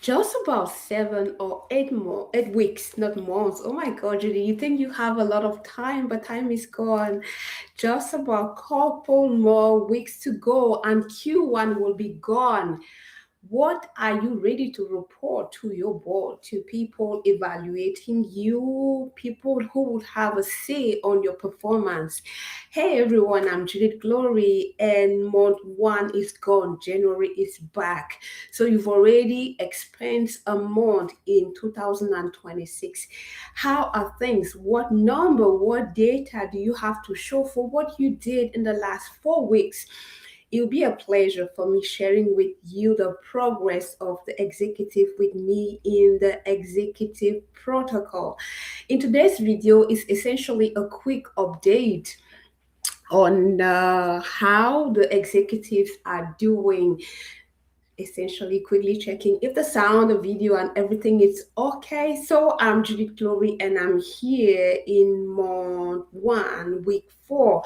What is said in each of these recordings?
Just about 7 or 8 weeks, not months. Oh my God, Judy, you think you have a lot of time, but time is gone. Just about couple more weeks to go, and Q1 will be gone. What are you ready to report to your board, to people evaluating you, people who would have a say on your performance? Hey everyone, I'm Judith Glory, and month one is gone. January is back. So you've already experienced a month in 2026. How are things? What number, what data do you have to show for what you did in the last 4 weeks? It'll be a pleasure for me sharing with you the progress of the executive with me in the executive protocol. In today's video is essentially a quick update on how the executives are doing, essentially quickly checking if the sound, the video, and everything is okay. So I'm Judith Glory, and I'm here in month one, week 4,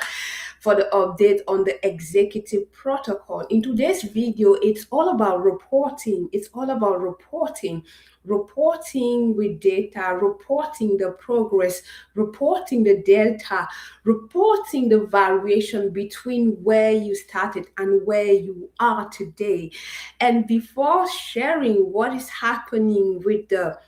for the update on the executive protocol. In today's video, it's all about reporting. It's all about reporting with data, reporting the progress, reporting the delta, reporting the variation between where you started and where you are today. And before sharing what is happening with the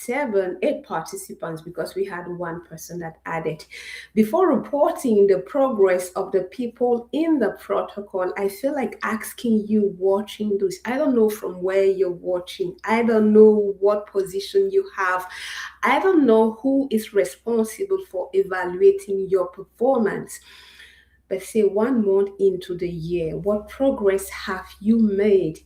8 participants, because we had one person that added. Before reporting the progress of the people in the protocol, I feel like asking you watching this. I don't know from where you're watching. I don't know what position you have. I don't know who is responsible for evaluating your performance. But say 1 month into the year, what progress have you made?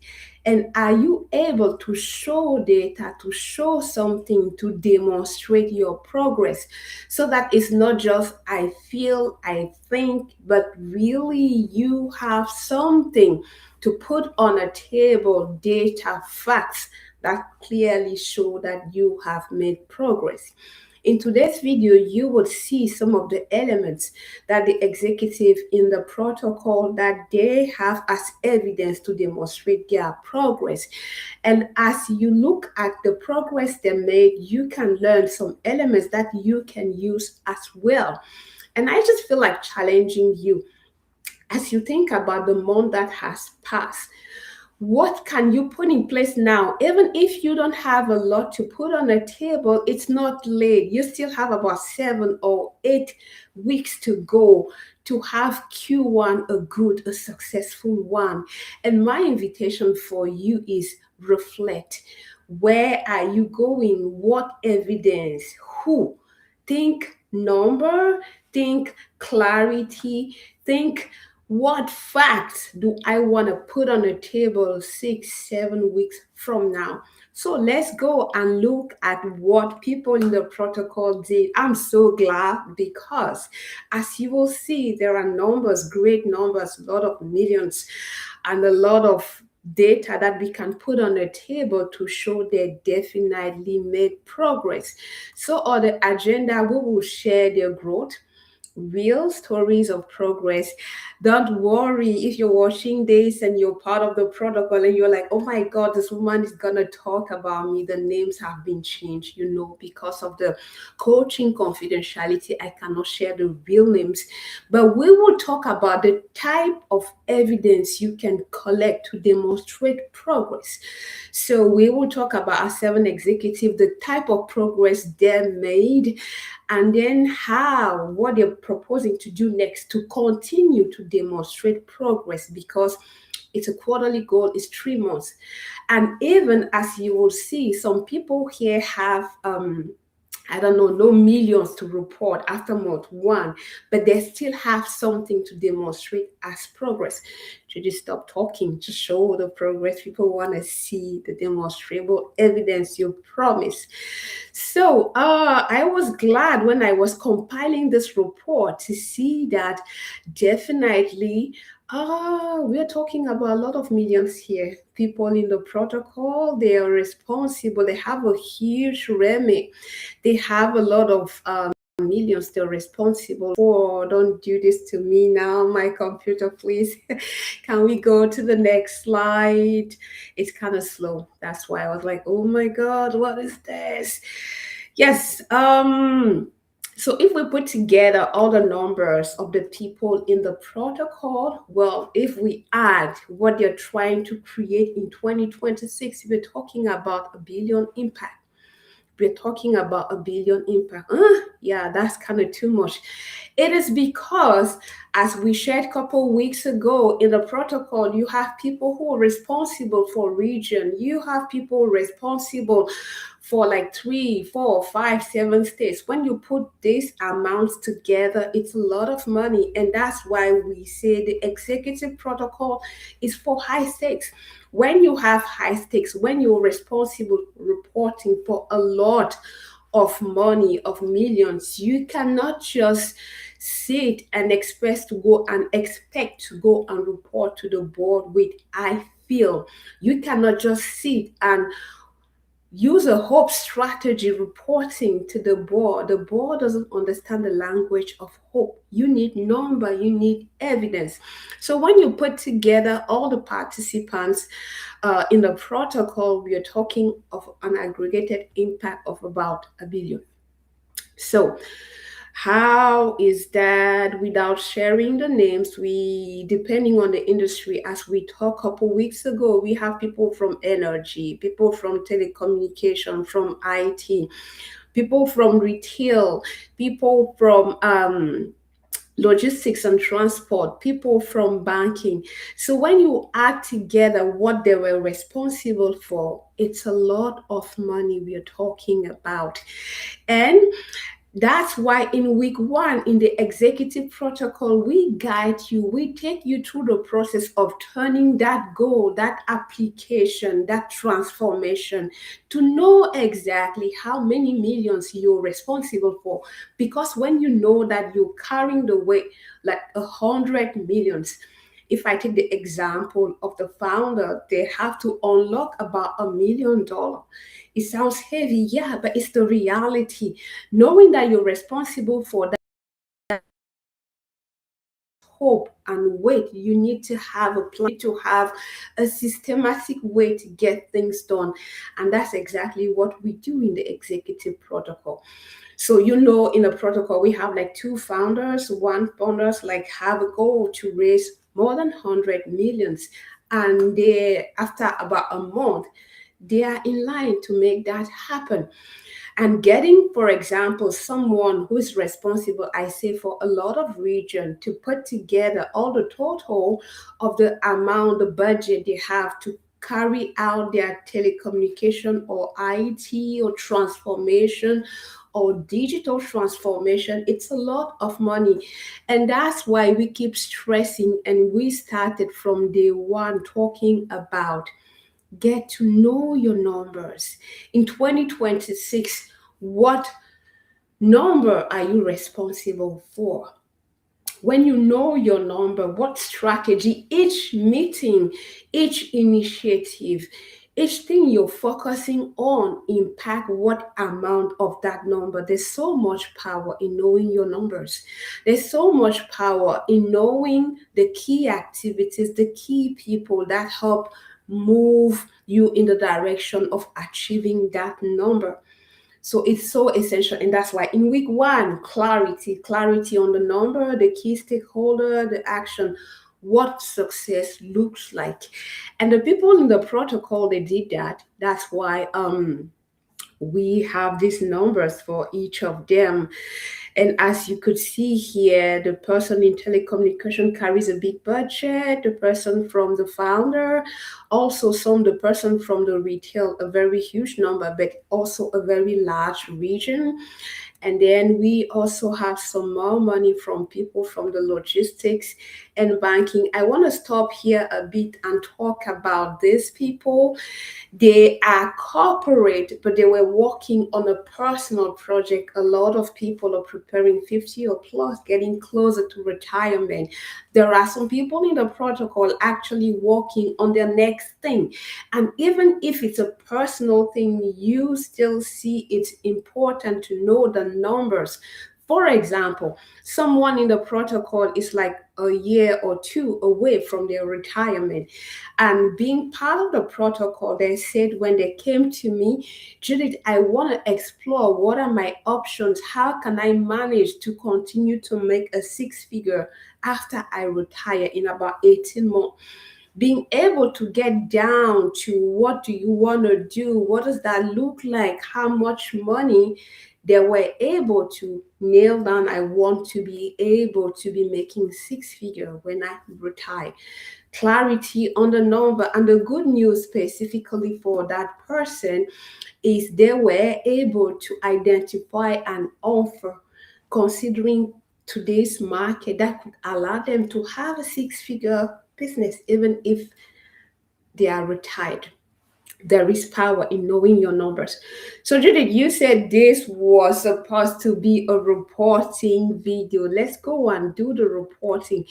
And are you able to show data, to show something to demonstrate your progress? So that it's not just I feel, I think, but really you have something to put on a table, data, facts that clearly show that you have made progress. In today's video, you will see some of the elements that the executive in the protocol that they have as evidence to demonstrate their progress. And as you look at the progress they made, you can learn some elements that you can use as well. And I just feel like challenging you as you think about the month that has passed. What can you put in place now? Even if you don't have a lot to put on the table, it's not late. You still have about 7 or 8 weeks to go to have Q1 a good, a successful one. And my invitation for you is reflect. Where are you going? What evidence? Who? Think number, think clarity, think what facts do I want to put on the table 6, 7 weeks from now? So let's go and look at what people in the protocol did. I'm so glad because, as you will see, there are numbers, great numbers, a lot of millions, and a lot of data that we can put on the table to show they definitely made progress. So on the agenda, we will share their growth, real stories of progress. Don't worry if you're watching this and you're part of the protocol and you're like, oh my God, this woman is gonna talk about me. The names have been changed, because of the coaching confidentiality. I cannot share the real names, but we will talk about the type of evidence you can collect to demonstrate progress. So we will talk about our 7 executives, the type of progress they made, and then what they're proposing to do next to continue to demonstrate progress, because it's a quarterly goal, it's 3 months. And even as you will see, some people here have I don't know, no millions to report after month one, but they still have something to demonstrate as progress. To just stop talking, to show the progress. People want to see the demonstrable evidence you promise. So I was glad when I was compiling this report to see that definitely we're talking about a lot of millions here. People in the protocol, they are responsible. They have a huge remit. They have a lot of millions they're responsible for. Don't do this to me now, my computer, please. Can we go to the next slide? It's kind of slow. That's why I was like, oh my God, what is this? Yes. So if we put together all the numbers of the people in the protocol, well, if we add what they're trying to create in 2026, we're talking about a billion impact. We're talking about a billion impact. Yeah, that's kind of too much. It is because, as we shared a couple weeks ago in the protocol, you have people who are responsible for region. You have people responsible for like 3, 4, 5, 7 states. When you put these amounts together, it's a lot of money. And that's why we say the executive protocol is for high stakes. When you have high stakes, when you're responsible reporting for a lot of money, of millions, you cannot just sit and expect to go and report to the board with I feel. You cannot just sit and use a hope strategy reporting to the board. The board doesn't understand the language of hope. You need number, you need evidence. So when you put together all the participants in the protocol, we are talking of an aggregated impact of about a billion. So how is that without sharing the names? We, depending on the industry, as we talked a couple weeks ago, we have people from energy, people from telecommunication, from IT, people from retail, people from logistics and transport, people from banking. So when you add together what they were responsible for, it's a lot of money we are talking about. And that's why in week one, in the executive protocol, we guide you, we take you through the process of turning that goal, that application, that transformation to know exactly how many millions you're responsible for. Because when you know that you're carrying the weight like 100 millions, if I take the example of the founder, they have to unlock about $1 million. It sounds heavy, yeah, but it's the reality. Knowing that you're responsible for that hope and weight, you need to have a plan, to have a systematic way to get things done. And that's exactly what we do in the executive protocol. So, in the protocol, we have like two founders. One founders like have a goal to raise more than 100 millions. And they, after about a month, they are in line to make that happen. And getting, for example, someone who is responsible, I say, for a lot of region to put together all the total of the amount, the budget they have to carry out their telecommunication or IT or transformation or digital transformation, it's a lot of money. And that's why we keep stressing, and we started from day one talking about get to know your numbers. In 2026, what number are you responsible for? When you know your number, what strategy, each meeting, each initiative, each thing you're focusing on impact what amount of that number. There's so much power in knowing your numbers. There's so much power in knowing the key activities, the key people that help move you in the direction of achieving that number. So it's so essential. And that's why in week one, clarity on the number, the key stakeholder, the action, what success looks like. And the people in the protocol, they did that. That's why we have these numbers for each of them. And as you could see here, the person in telecommunication carries a big budget, the person from the founder, also the person from the retail, a very huge number, but also a very large region. And then we also have some more money from people from the logistics and banking. I want to stop here a bit and talk about these people. They are corporate, but they were working on a personal project. A lot of people are preparing 50 or plus, getting closer to retirement. There are some people in the protocol actually working on their next thing. And even if it's a personal thing, you still see it's important to know the numbers For example, someone in the protocol is like a year or two away from their retirement. And being part of the protocol, they said when they came to me, Judith, I want to explore what are my options? How can I manage to continue to make a six figure after I retire in about 18 months? Being able to get down to what do you want to do, what does that look like, how much money, they were able to nail down. I want to be able to be making six figure when I retire. Clarity on the number. And the good news specifically for that person is they were able to identify an offer considering today's market that could allow them to have a six figure business even if they are retired. There is power in knowing your numbers. So, Judith, you said this was supposed to be a reporting video. Let's go and do the reporting.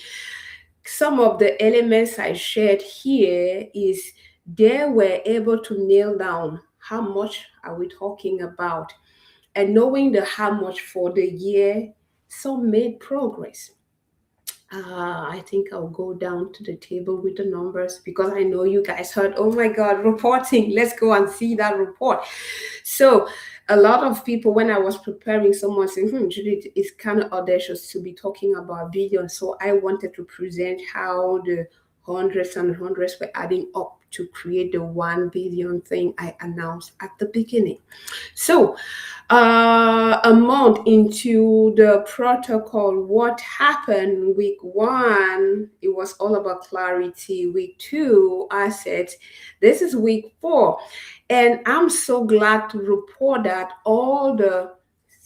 Some of the elements I shared here is they were able to nail down how much are we talking about, and knowing the how much for the year, some made progress. I think I'll go down to the table with the numbers because I know you guys heard, oh my God, reporting. Let's go and see that report. So, a lot of people, when I was preparing, someone said, Judith, it's kind of audacious to be talking about billion. So, I wanted to present how the hundreds and hundreds were adding up to create the 1 billion thing I announced at the beginning. So, a month into the protocol, what happened? Week one, it was all about clarity. Week two, assets. This is week four. And I'm so glad to report that all the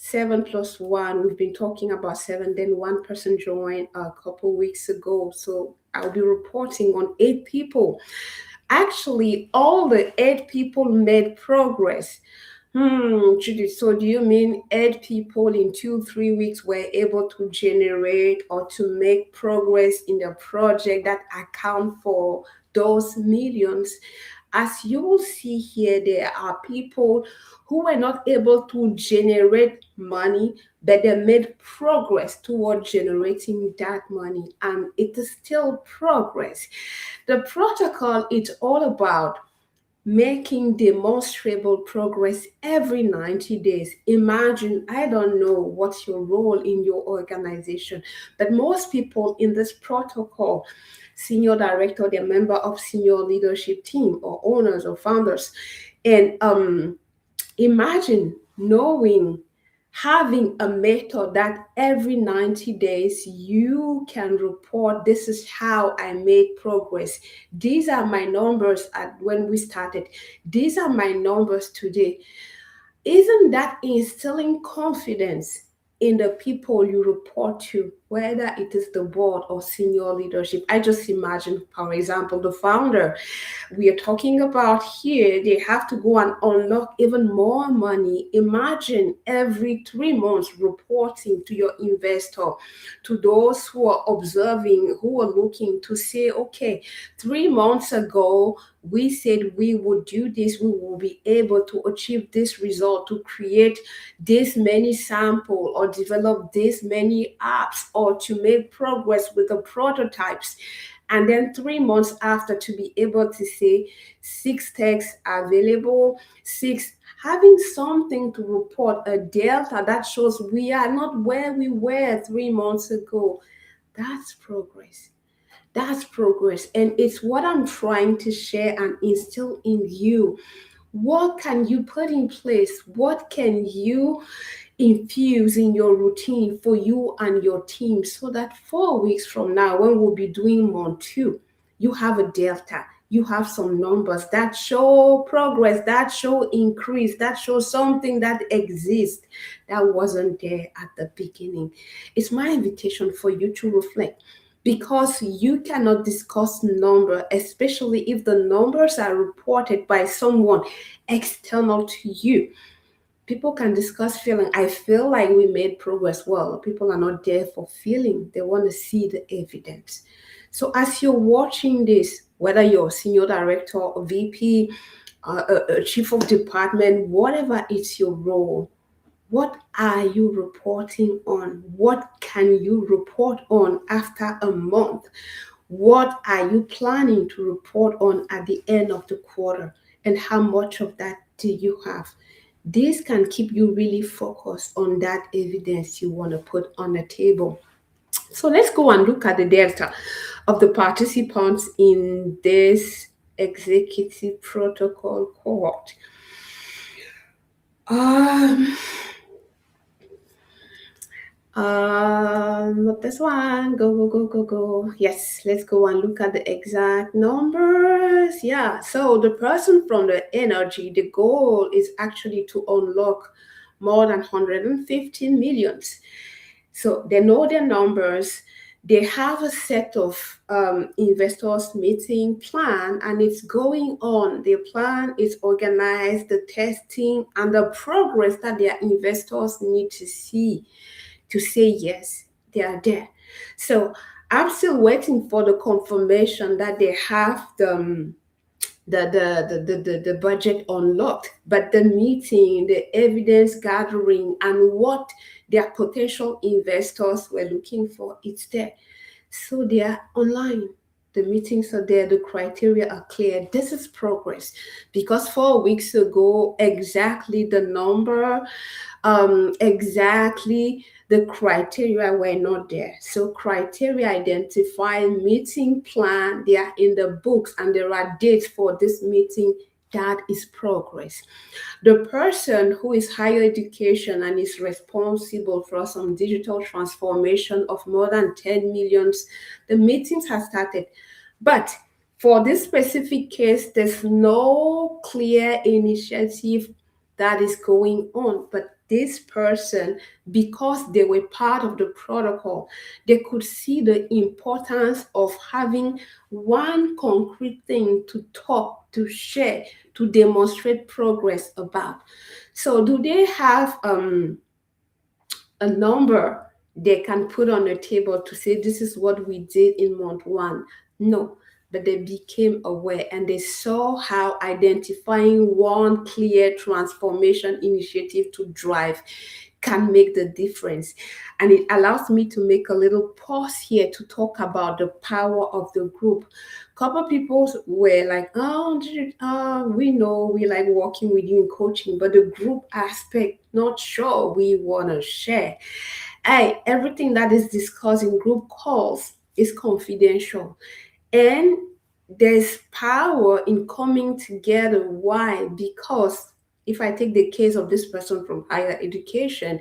7+1, we've been talking about seven, then one person joined a couple weeks ago. So I'll be reporting on 8 people. Actually, all the 8 people made progress. Judy, so do you mean 8 people in 2, 3 weeks were able to generate or to make progress in the project that account for those millions? As you will see here, there are people who were not able to generate money, but they made progress toward generating that money, and it is still progress. The protocol is all about making demonstrable progress every 90 days. Imagine, I don't know what's your role in your organization, but most people in this protocol, senior director, they're member of senior leadership team or owners or founders. And imagine knowing having a method that every 90 days you can report, this is how I made progress. These are my numbers at when we started. These are my numbers today. Isn't that instilling confidence in the people you report to, whether it is the board or senior leadership? I just imagine, for example, the founder we are talking about here, they have to go and unlock even more money. Imagine every 3 months reporting to your investor, to those who are observing, who are looking to say, okay, 3 months ago, we said we would do this, we will be able to achieve this result, to create this many sample or develop this many apps or to make progress with the prototypes. And then 3 months after, to be able to say 6 techs are available, 6 having something to report, a delta that shows we are not where we were 3 months ago. That's progress. That's progress. And it's what I'm trying to share and instill in you. What can you put in place? What can you infuse in your routine for you and your team so that 4 weeks from now, when we'll be doing month two, you have a delta, you have some numbers that show progress, that show increase, that show something that exists that wasn't there at the beginning. It's my invitation for you to reflect, because you cannot discuss number, especially if the numbers are reported by someone external to you. People can discuss feeling. I feel like we made progress. Well, people are not there for feeling. They want to see the evidence. So as you're watching this, whether you're a senior director or VP, a chief of department, whatever is your role, What are you reporting on? What can you report on after a month? What are you planning to report on at the end of the quarter? And how much of that do you have? This can keep you really focused on that evidence you want to put on the table. So let's go and look at the data of the participants in this executive protocol cohort. Um, not this one. Go, go, go, go, go. Yes, let's go and look at the exact numbers. Yeah, so the person from the energy, the goal is actually to unlock more than 115 millions. So they know their numbers. They have a set of investors meeting plan, and it's going on. The plan is organized, the testing, and the progress that their investors need to see to say yes, they are there. So I'm still waiting for the confirmation that they have the budget unlocked, but the meeting, the evidence gathering, and what their potential investors were looking for, it's there. So they are online. The meetings are there, the criteria are clear. This is progress. Because 4 weeks ago, exactly the number, exactly the criteria were not there. So criteria identify, meeting plan, they are in the books, and there are dates for this meeting. That is progress. The person who is higher education and is responsible for some digital transformation of more than 10 millions, the meetings have started. But for this specific case, there's no clear initiative that is going on. But this person, because they were part of the protocol, they could see the importance of having one concrete thing to talk, to share, to demonstrate progress about. So, do they have a number they can put on the table to say this is what we did in month one? No, but they became aware and they saw how identifying one clear transformation initiative to drive can make the difference. And it allows me to make a little pause here to talk about the power of the group. Couple people were like, oh, we know we like working with you in coaching, but the group aspect, not sure we want to share. Hey, everything that is discussed in group calls is confidential. And there's power in coming together. Why? Because if I take the case of this person from higher education,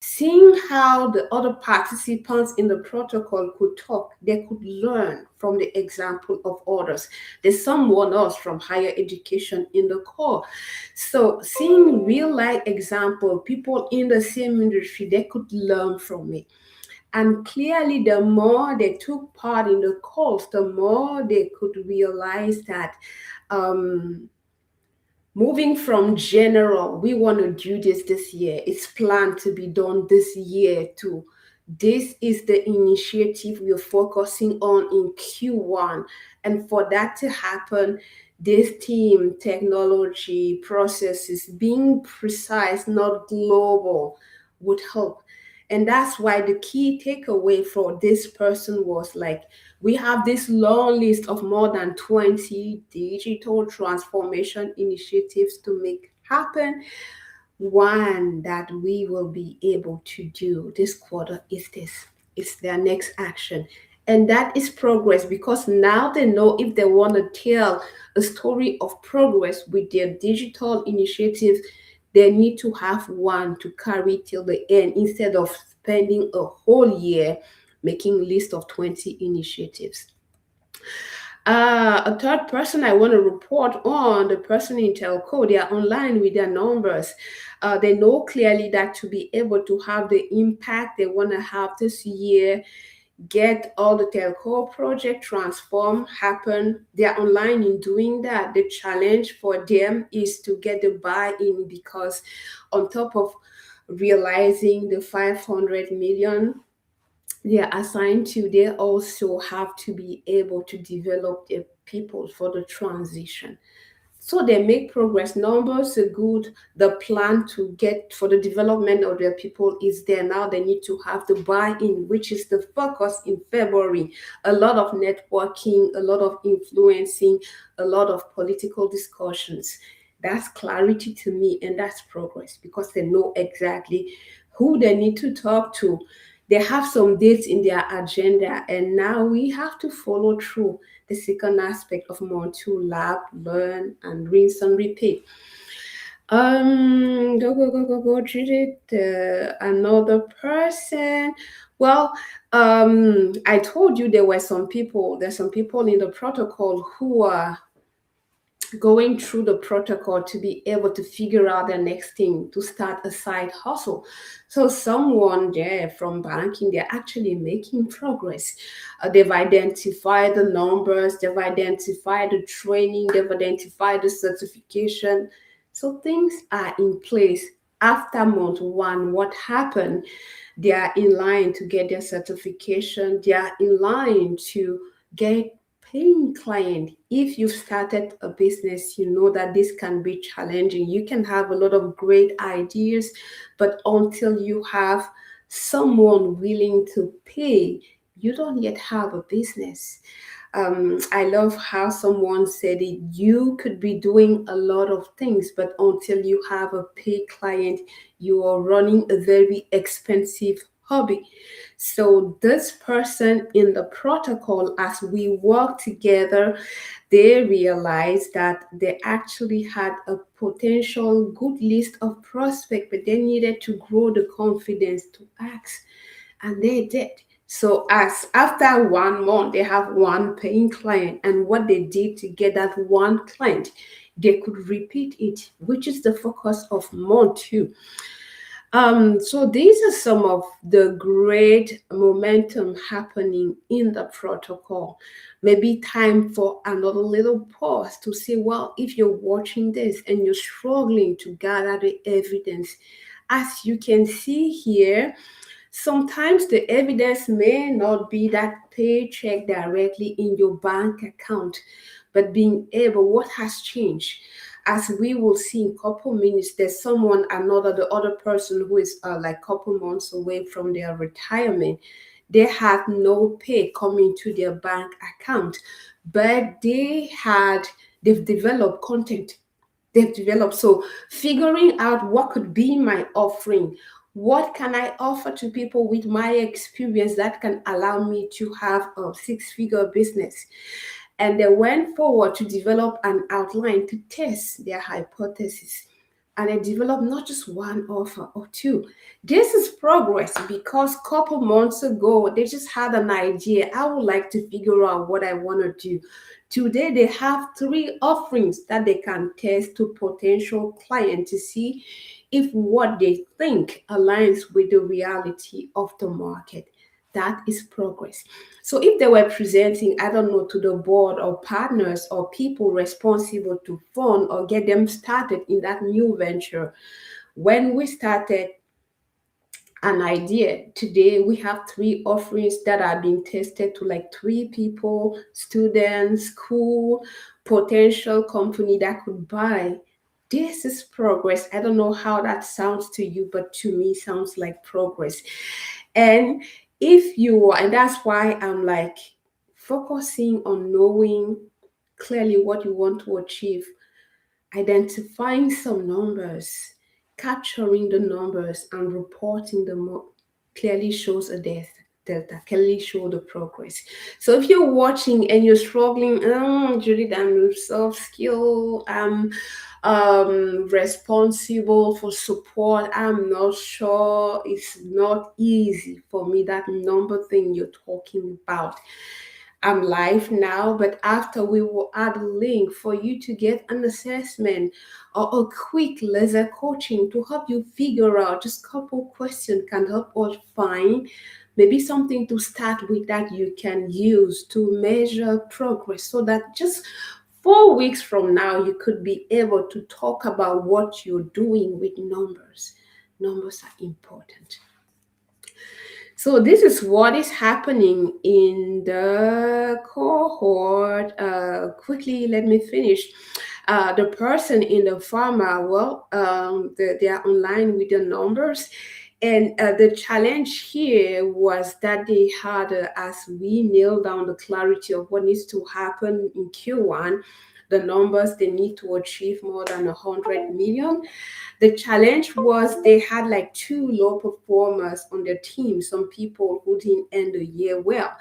seeing how the other participants in the protocol could talk, they could learn from the example of others. There's someone else from higher education in the call. So seeing real life example, people in the same industry, they could learn from it. And clearly, the more they took part in the calls, the more they could realize that um, moving from general, we want to do this year, it's planned to be done this year, to this is the initiative we're focusing on in Q1. And for that to happen, this team, technology, processes, being precise, not global, would help. And that's why the key takeaway for this person was like, we have this long list of more than 20 digital transformation initiatives to make happen. One that we will be able to do this quarter is this. It's their next action. And that is progress, because now they know if they want to tell a story of progress with their digital initiative, they need to have one to carry till the end instead of spending a whole year making a list of 20 initiatives. A third person I want to report on, the person in telco, they are online with their numbers. They know clearly that to be able to have the impact they want to have this year, get all the telco project transform happen, they're online in doing that. The challenge for them is to get the buy-in, because on top of realizing the 500 million they are assigned to, they also have to be able to develop their people for the transition. So they make progress. Numbers are good. The plan to get for the development of their people is there. Now they need to have the buy-in, which is the focus in February. A lot of networking, a lot of influencing, a lot of political discussions. That's clarity to me, and that's progress because they know exactly who they need to talk to. They have some dates in their agenda, and now we have to follow through. The second aspect of more to lab, learn, and rinse and repeat. Go, Judith. Another person. Well, I told you there were some people. There's some people in the protocol who are going through the protocol to be able to figure out the next thing to start a side hustle. So someone there from banking, they're actually making progress. They've identified the numbers, they've identified the training, they've identified the certification. So things are in place. After month one, what happened? They are in line to get their certification. They are in line to get paying client. If you've started a business, you know that this can be challenging. You can have a lot of great ideas, but until you have someone willing to pay, you don't yet have a business. I love how someone said it. You could be doing a lot of things, but until you have a paid client, you are running a very expensive hobby. So, this person in the protocol, as we work together, they realized that they actually had a potential good list of prospects, but they needed to grow the confidence to ask, and they did. So as after 1 month, they have one paying client, and what they did to get that one client, they could repeat it, which is the focus of month two. So these are some of the great momentum happening in the protocol. Maybe time for another little pause to say, well, if you're watching this and you're struggling to gather the evidence, as you can see here, sometimes the evidence may not be that paycheck directly in your bank account, but being able, what has changed? As we will see in couple minutes, there's someone, the other person who is like couple months away from their retirement. They had no pay coming to their bank account, but they've developed content, they've developed. So figuring out what could be my offering, what can I offer to people with my experience that can allow me to have a six-figure business. And they went forward to develop an outline to test their hypothesis. And they developed not just one offer or two. This is progress because a couple months ago, they just had an idea. I would like to figure out what I want to do. Today, they have three offerings that they can test to potential clients to see if what they think aligns with the reality of the market. That is progress. So if they were presenting, I don't know, to the board or partners or people responsible to fund or get them started in that new venture, when we started an idea. Today, we have three offerings that are being tested to like three people, students, school, potential company that could buy. This is progress. I don't know how that sounds to you, but to me, sounds like progress. And and that's why I'm like focusing on knowing clearly what you want to achieve, identifying some numbers, capturing the numbers, and reporting them up clearly shows a delta, clearly show the progress. So if you're watching and you're struggling, Judith, I'm soft skill, I'm responsible for support, I'm not sure, it's not easy for me, that number thing you're talking about. I'm live now, but after we will add a link for you to get an assessment or a quick laser coaching to help you figure out just a couple questions can help us find maybe something to start with that you can use to measure progress so that just 4 weeks from now you could be able to talk about what you're doing with numbers. Numbers are important. So this is what is happening in the cohort. Quickly, let me finish. The person in the pharma, well, they are online with the numbers. And the challenge here was that they had, as we nailed down the clarity of what needs to happen in Q1, the numbers they need to achieve more than 100 million. The challenge was they had like two low performers on their team, some people who didn't end the year well.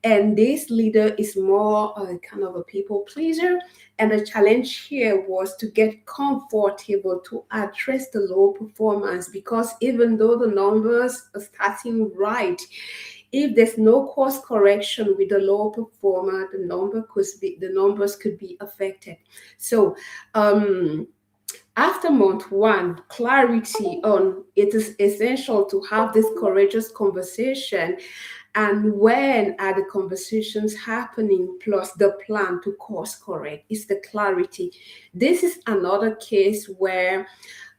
And this leader is more kind of a people pleaser. And the challenge here was to get comfortable to address the low performance, because even though the numbers are starting right, if there's no course correction with the low performer, the numbers could be affected. So after month one, clarity on it is essential to have this courageous conversation. And when are the conversations happening, plus the plan to course correct, is the clarity. This is another case where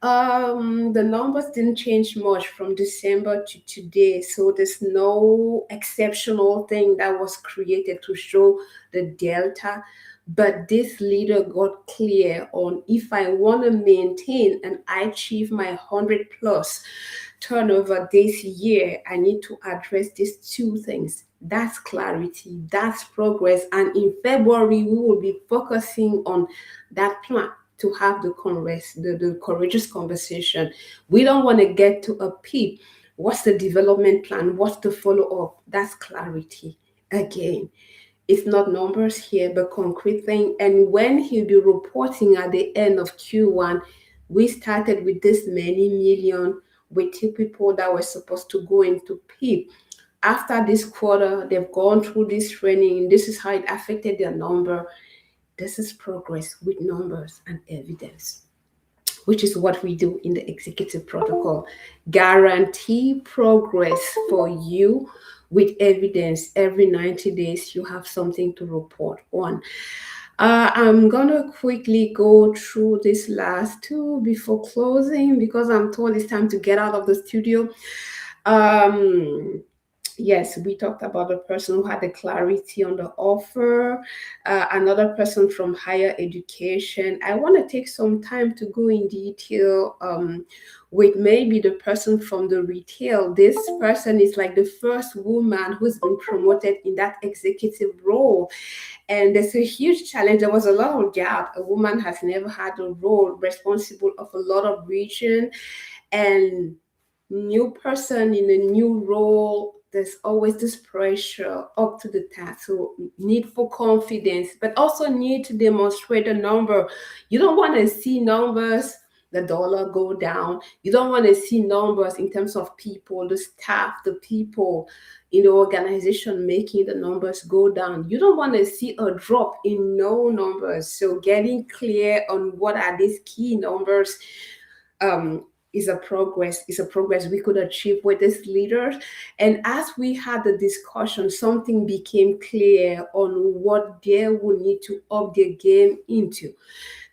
the numbers didn't change much from December to today, so there's no exceptional thing that was created to show the delta. But this leader got clear on, if I want to maintain and achieve my 100 plus turnover this year, I need to address these two things. That's clarity, that's progress. And in February, we will be focusing on that plan to have the courageous conversation. We don't want to get to a peak. What's the development plan? What's the follow up? That's clarity. Again, it's not numbers here, but concrete thing. And when he'll be reporting at the end of Q1, we started with this many million with two people that were supposed to go into PIP. After this quarter, they've gone through this training. This is how it affected their number. This is progress with numbers and evidence, which is what we do in the executive protocol. Guarantee progress for you with evidence. Every 90 days, you have something to report on. I'm gonna quickly go through this last two before closing, because I'm told it's time to get out of the studio. Um, Yes, we talked about the person who had the clarity on the offer, another person from higher education. I want to take some time to go in detail with maybe the person from the retail. This person is like the first woman who's been promoted in that executive role. And there's a huge challenge. There was a lot of gap. A woman has never had a role responsible of a lot of region, and new person in a new role, there's always this pressure up to the task. So need for confidence, but also need to demonstrate a number. You don't want to see numbers, the dollar go down. You don't want to see numbers in terms of people, the staff, the people in the organization making the numbers go down. You don't want to see a drop in no numbers. So getting clear on what are these key numbers um, is a progress we could achieve with these leaders. And as we had the discussion, something became clear on what they will need to up their game into.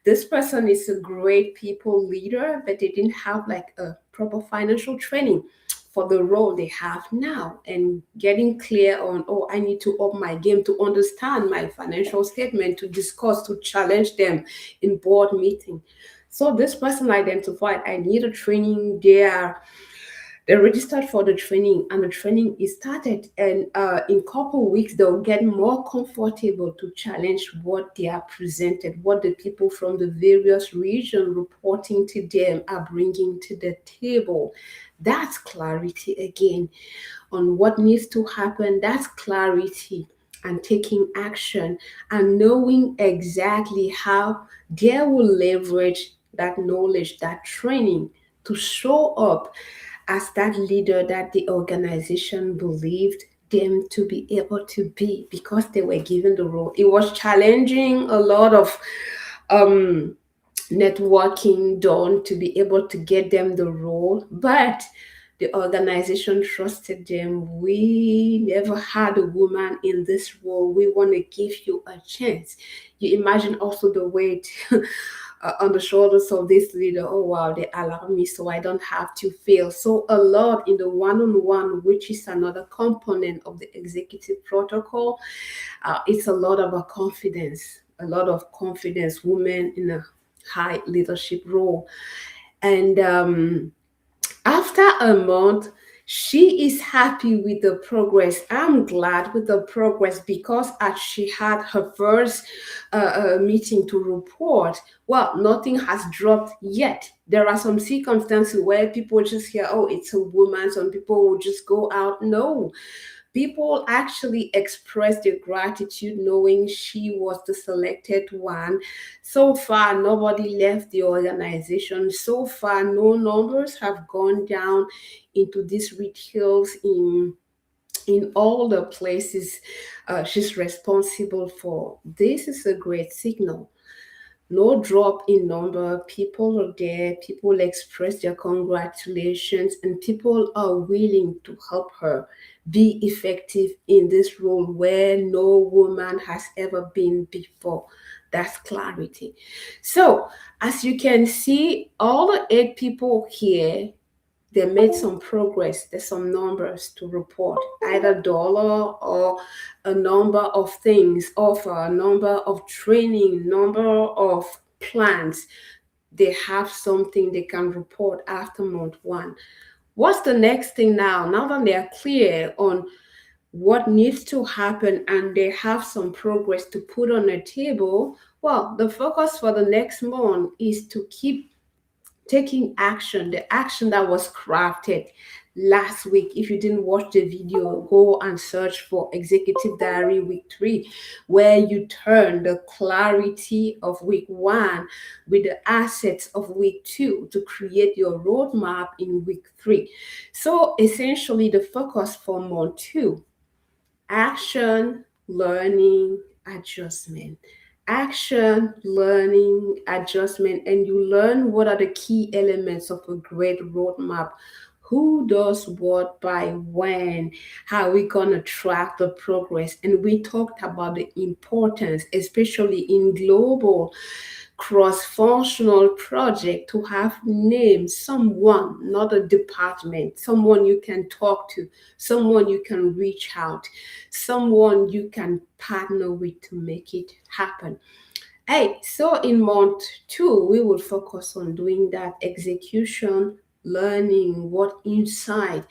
This person is a great people leader, but they didn't have like a proper financial training for the role they have now. And getting clear on, oh, I need to up my game to understand my financial statement, to discuss, to challenge them in board meeting. So this person identified, I need a training. They registered for the training, and the training is started. And in a couple of weeks, they'll get more comfortable to challenge what they are presented, what the people from the various regions reporting to them are bringing to the table. That's clarity again on what needs to happen. That's clarity and taking action and knowing exactly how they will leverage that knowledge, that training to show up as that leader that the organization believed them to be able to be, because they were given the role. It was challenging, a lot of um, networking done to be able to get them the role, but the organization trusted them. We never had a woman in this role. We want to give you a chance. You imagine also the weight on the shoulders of this leader. Oh, wow, they allow me so I don't have to fail. So, a lot in the one on one, which is another component of the executive protocol, it's a lot of a confidence. a lot of confidence, women in a high leadership role. And after a month, she is happy with the progress. I'm glad with the progress because as she had her first meeting to report, well, nothing has dropped yet. There are some circumstances where people just hear, oh, it's a woman. Some people will just go out. No, people actually expressed their gratitude knowing she was the selected one. So far, nobody left the organization. So far, no numbers have gone down into these retails in all the places she's responsible for. This is a great signal. No drop in number. People are there. People express their congratulations, and people are willing to help her be effective in this role where no woman has ever been before. That's clarity. So, as you can see, all the 8 people here, they made some progress. There's some numbers to report, either dollar or a number of things, offer, a number of training, number of plans. They have something they can report after month one. What's the next thing now? Now that they are clear on what needs to happen and they have some progress to put on the table, well, the focus for the next month is to keep taking action, the action that was crafted last week. If you didn't watch the video, go and search for Executive Diary Week 3, where you turn the clarity of week 1 with the assets of week 2 to create your roadmap in week 3. So essentially, the focus for month 2: action, learning, adjustment. Action, learning, adjustment, and you learn what are the key elements of a great roadmap. Who does what by when? How we gonna track the progress? And we talked about the importance, especially in global cross-functional project, to have named someone, not a department, someone you can talk to, someone you can reach out, someone you can partner with to make it happen. Hey, so in month 2, we will focus on doing that execution, learning what inside,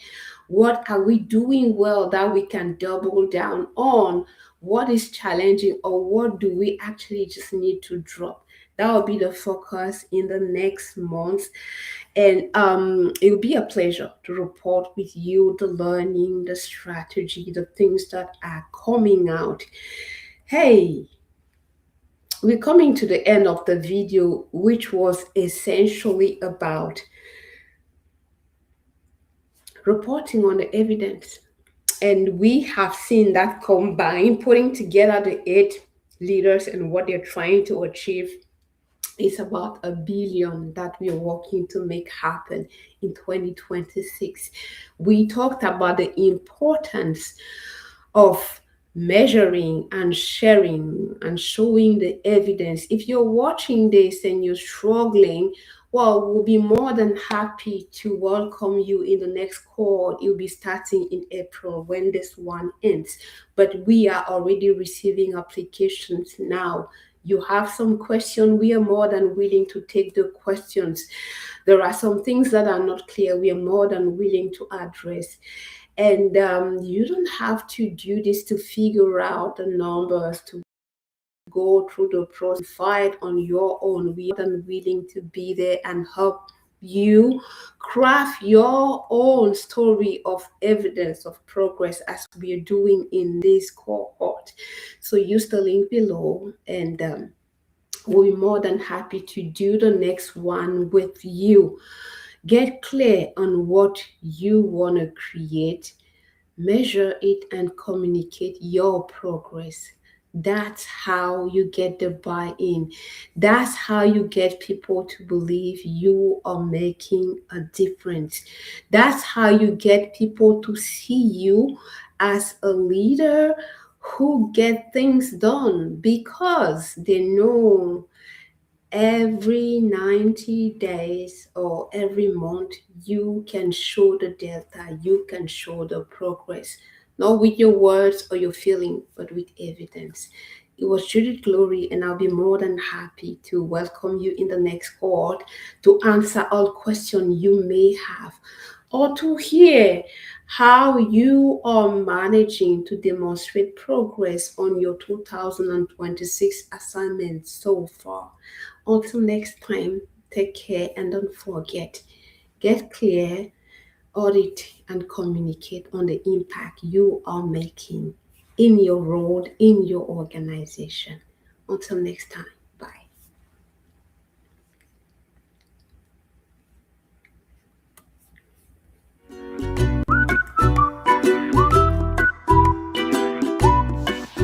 what are we doing well that we can double down on, what is challenging, or what do we actually just need to drop. That will be the focus in the next month. And it will be a pleasure to report with you the learning, the strategy, the things that are coming out. Hey, we're coming to the end of the video, which was essentially about reporting on the evidence. And we have seen that combine, putting together the 8 leaders and what they're trying to achieve. It's about $1 billion that we are working to make happen in 2026. We talked about the importance of measuring and sharing and showing the evidence. If you're watching this and you're struggling, well, we'll be more than happy to welcome you in the next cohort. You'll be starting in April when this one ends. But we are already receiving applications now. You have some question, we are more than willing to take the questions. There are some things that are not clear, we are more than willing to address. And you don't have to do this to figure out the numbers, to go through the process, fight on your own. We are willing to be there and help you craft your own story of evidence of progress as we are doing in this cohort. So use the link below, and we'll be more than happy to do the next one with you. Get clear on what you want to create, measure it, and communicate your progress. That's how you get the buy-in. That's how you get people to believe you are making a difference. That's how you get people to see you as a leader who get things done, because they know every 90 days or every month you can show the delta, you can show the progress, not with your words or your feeling, but with evidence. It was Judith Glory, and I'll be more than happy to welcome you in the next cohort to answer all questions you may have or to hear how you are managing to demonstrate progress on your 2026 assignment so far. Until next time, take care and don't forget, get clear, audit, and communicate on the impact you are making in your role, in your organization. Until next time.